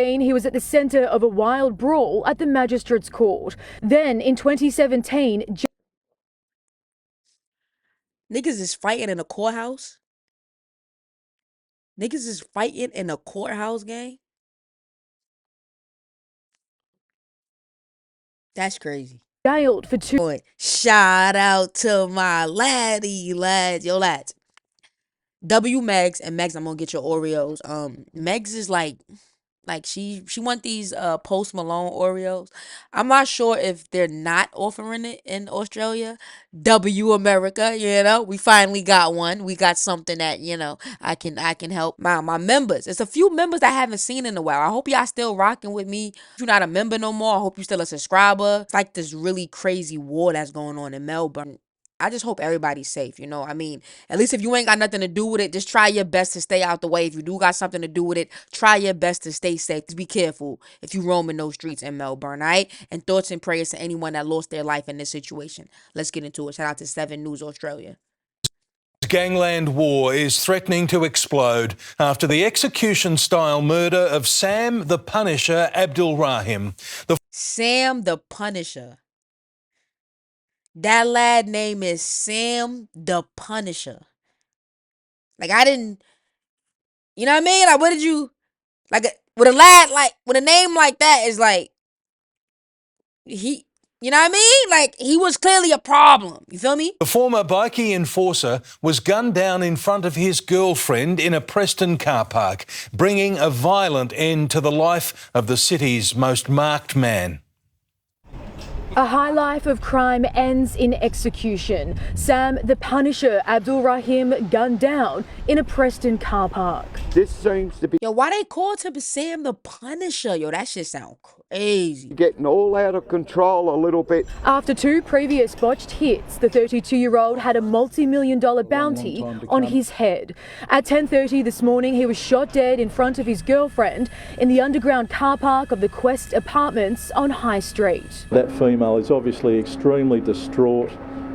He was at the centre of a wild brawl at the Magistrates Court. Then in 2017, Niggas is fighting in a courthouse. Niggas is fighting in a courthouse, gang. That's crazy. jailed for 2 Boy, shout out to my laddie, lads. Yo, lads. W Megs and Megs, I'm gonna get your Oreos. Megs is like she want these Post Malone Oreos. I'm not sure if they're not offering it in Australia. W America, we finally got one. We got something that, I can help my members. It's a few members I haven't seen in a while. I hope y'all still rocking with me. If you're not a member no more, I hope you're still a subscriber. It's like this really crazy war that's going on in Melbourne. I just hope everybody's safe, I mean, at least if you ain't got nothing to do with it, just try your best to stay out the way. If you do got something to do with it, try your best to stay safe. Just be careful if you roam in those streets in Melbourne, all right? And thoughts and prayers to anyone that lost their life in this situation. Let's get into it. Shout out to 7 News Australia. Gangland war is threatening to explode after the execution-style murder of Sam the Punisher Abdul Rahim. Sam the Punisher. That lad name is Sam the Punisher. Like, I didn't, you know what I mean? Like, what did you, like, with a name like that is like, you know what I mean? Like, he was clearly a problem. You feel me? The former bikie enforcer was gunned down in front of his girlfriend in a Preston car park, bringing a violent end to the life of the city's most marked man. A high life of crime ends in execution. Sam the Punisher Abdul Rahim gunned down in a Preston car park. This seems to be... Yo, why they called him Sam the Punisher? Yo, that shit sound crazy. getting all out of control a little bit. After 2 previous botched hits, the 32-year-old had a multi-million-dollar bounty on his head. At 10:30 this morning, he was shot dead in front of his girlfriend in the underground car park of the Quest Apartments on High Street. That female is obviously extremely distraught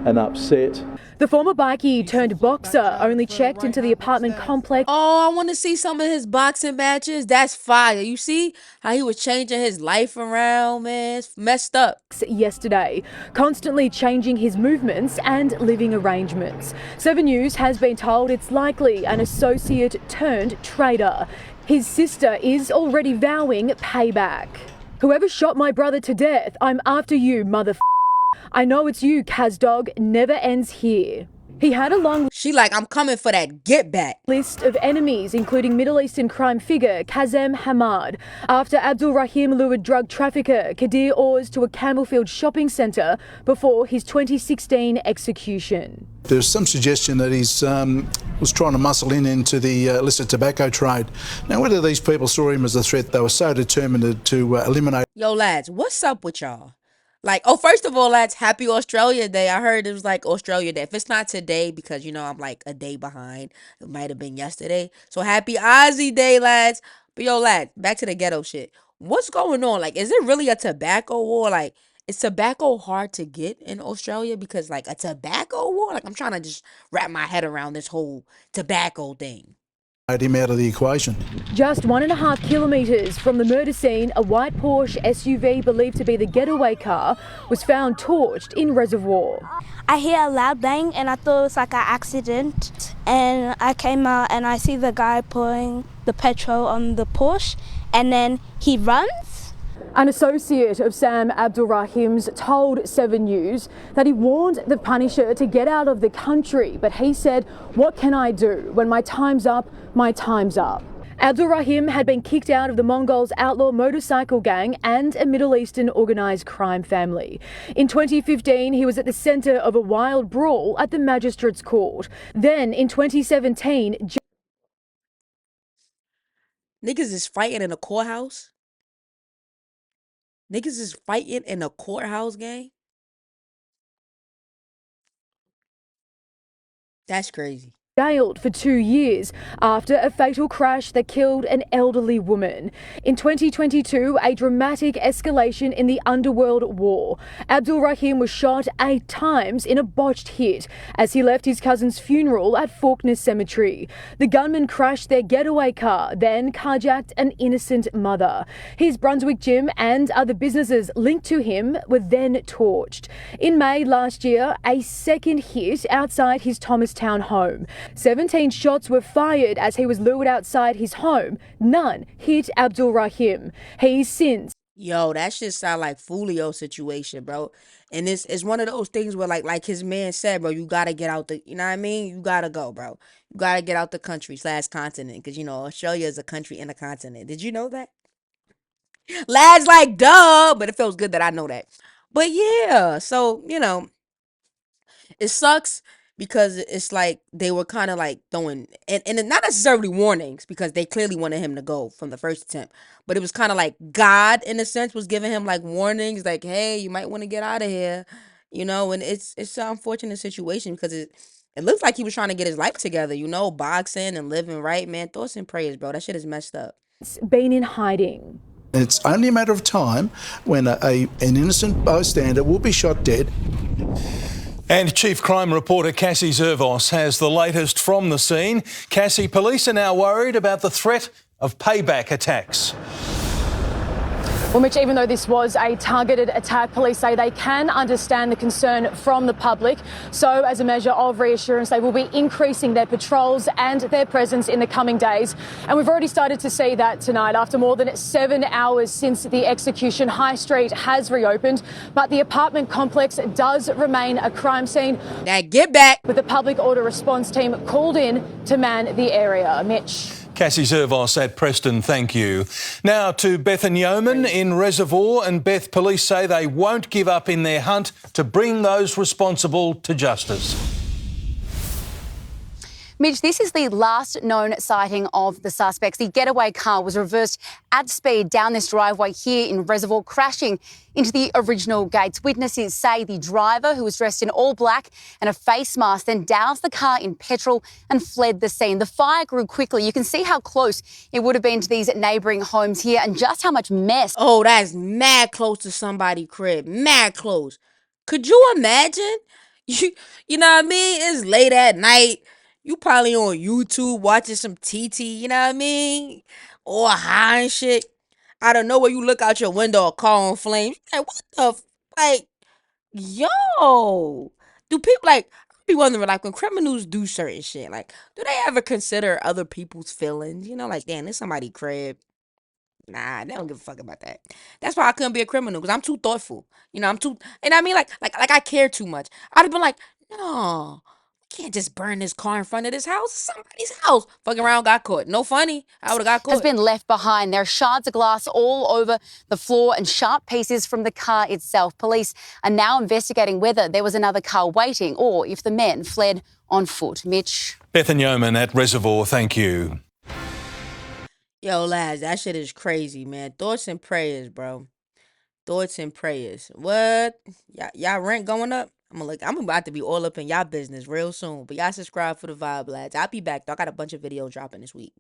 and upset. The former bikie turned boxer only checked into the apartment complex. Oh, I want to see some of his boxing matches. That's fire. You see how he was changing his life around, man? It's messed up. Yesterday, constantly changing his movements and living arrangements. 7 News has been told it's likely an associate turned traitor. His sister is already vowing payback. Whoever shot my brother to death, I'm after you, mother. I know it's you, Kazdog, never ends here. He had a long She like, I'm coming for that get back list of enemies, including Middle Eastern crime figure Kazem Hamad. After Abdul Rahim lured drug trafficker Kadir Oz to a Campbellfield shopping centre before his 2016 execution. There's some suggestion that he's was trying to muscle into the illicit tobacco trade. Now, whether these people saw him as a threat, they were so determined to eliminate. Yo, lads, what's up with y'all? Like, oh, first of all, lads, happy Australia Day. I heard it was like Australia Day. If it's not today, because, I'm like a day behind. It might have been yesterday. So happy Aussie Day, lads. But yo, lads, back to the ghetto shit. What's going on? Like, is it really a tobacco war? Like, is tobacco hard to get in Australia? Because, like, a tobacco war? Like, I'm trying to just wrap my head around this whole tobacco thing. Him out of the equation. Just 1.5 kilometres from the murder scene, a white Porsche SUV believed to be the getaway car was found torched in reservoir. I hear a loud bang and I thought it was like an accident, and I came out and I see the guy pouring the petrol on the Porsche and then he runs. An associate of Sam Abdul Rahim's told 7 News that he warned the Punisher to get out of the country, but he said, "What can I do? When my time's up, my time's up." Abdul Rahim had been kicked out of the Mongols' outlaw motorcycle gang and a Middle Eastern organised crime family. In 2015, he was at the centre of a wild brawl at the Magistrates Court. Then, in 2017... Niggas is fighting in a courthouse? Niggas is fighting in a courthouse, gang? That's crazy. jailed for 2 years after a fatal crash that killed an elderly woman. In 2022, a dramatic escalation in the underworld war. Abdul Rahim was shot 8 times in a botched hit as he left his cousin's funeral at Faulkner Cemetery. The gunman crashed their getaway car, then carjacked an innocent mother. His Brunswick gym and other businesses linked to him were then torched. In May last year, a second hit outside his Thomastown home. 17 shots were fired as he was lured outside his home. None hit Abdul Rahim. He's since... Yo, that shit sound like Fulio situation, bro. And it's one of those things where like his man said, bro, you gotta get out the, you know what I mean? You gotta go, bro. You gotta get out the country / continent. Cause Australia is a country and a continent. Did you know that? Lads like duh, but it feels good that I know that. But yeah, so it sucks because it's like they were kind of like throwing and not necessarily warnings because they clearly wanted him to go from the first attempt, but it was kind of like God in a sense was giving him like warnings like, hey, you might want to get out of here, and it's an unfortunate situation because it looks like he was trying to get his life together, boxing and living right, man. Thoughts and prayers, bro. That shit is messed up. Been in hiding. It's only a matter of time when an innocent bystander will be shot dead. And Chief Crime Reporter Cassie Zervos has the latest from the scene. Cassie, police are now worried about the threat of payback attacks. Well, Mitch, even though this was a targeted attack, police say they can understand the concern from the public. So as a measure of reassurance, they will be increasing their patrols and their presence in the coming days. And we've already started to see that tonight. After more than 7 hours since the execution, High Street has reopened, but the apartment complex does remain a crime scene. Now get back. With the public order response team called in to man the area. Mitch. Cassie Zervos at Preston, thank you. Now to Beth and Yeoman in Reservoir, and Beth, police say they won't give up in their hunt to bring those responsible to justice. Mitch, this is the last known sighting of the suspects. The getaway car was reversed at speed down this driveway here in Reservoir, crashing into the original gates. Witnesses say the driver, who was dressed in all black and a face mask, then doused the car in petrol and fled the scene. The fire grew quickly. You can see how close it would have been to these neighbouring homes here and just how much mess. Oh, that's mad close to somebody's crib. Mad close. Could you imagine? You know what I mean? It's late at night. You probably on YouTube watching some TT, you know what I mean? Or high and shit. I don't know where you look out your window, a car on flames. Like, what the like, yo. Do people I be wondering, like, when criminals do certain shit, like, do they ever consider other people's feelings? Like, damn, this somebody's crib. Nah, they don't give a fuck about that. That's why I couldn't be a criminal, because I'm too thoughtful. I'm too, and I mean, like I care too much. I'd have been like, no, can't just burn this car in front of this house. It's somebody's house. Fucking around, got caught. No funny. I would have got caught. Has been left behind. There are shards of glass all over the floor and sharp pieces from the car itself. Police are now investigating whether there was another car waiting or if the men fled on foot. Mitch. Beth and Yeoman at Reservoir, thank you. Yo, lads, that shit is crazy, man. Thoughts and prayers, bro. Thoughts and prayers. What? Y'all rent going up? I'm about to be all up in y'all business real soon. But y'all subscribe for the vibe, lads. I'll be back, though. I got a bunch of videos dropping this week.